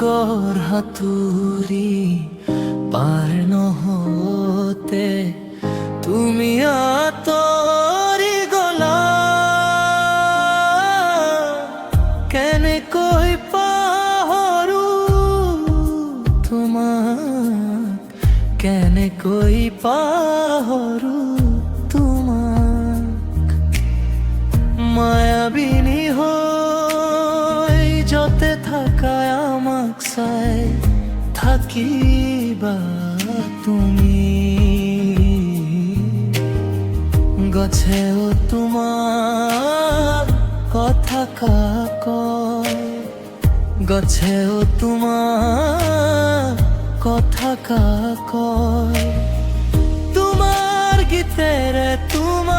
সাগর হাতুরি পার নহতে তুমি আতরি গলা কেনে কই পাহৰু তোমাক কেনে কই পাহৰু তোমাক মায়াবিনী হৈ যতে থাকায় আমাক চাই থাকিবা তুমি গছেও তোমার কথা কয় গছেও তোমার কথা কয় তোমার গীতেরে তোমার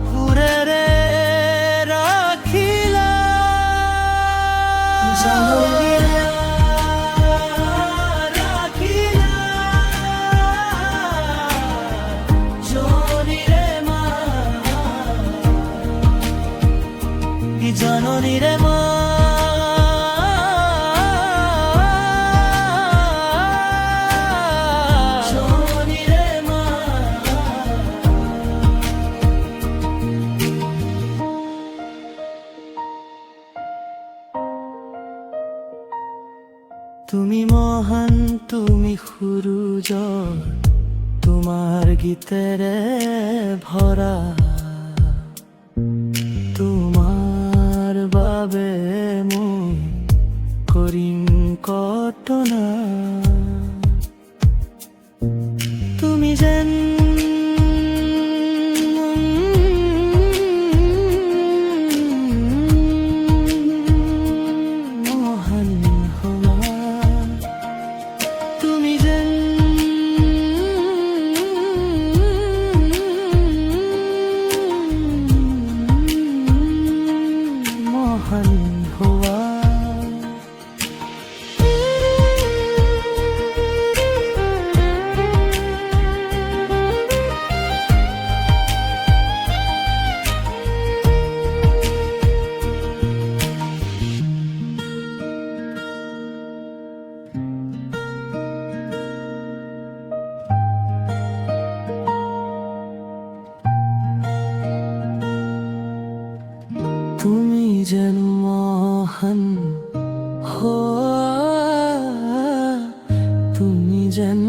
হুরেরে রাখিলা জাননী রে মা জাননী রে মা তুমি মহান তুমি সূৰুজ তোমাৰ গীতেৰে ভৰা তোমার বাবে মই করিম কটনা তুমি যেন মহান হওয়া তুমি যেন মহান হওয়া তুমি যেন মহান হওয়া তুমি যেন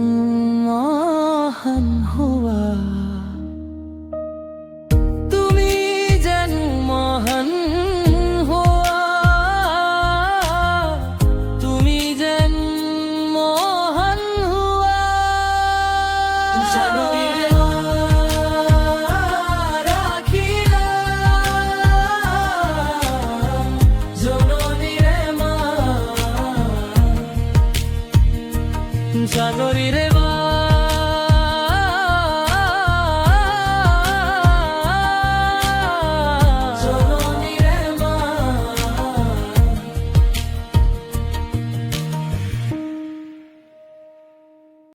মহান হওয়া তুমি যেন মহান হওয়া তুমি যেন মহান হওয়া জাননী রে জাননী রে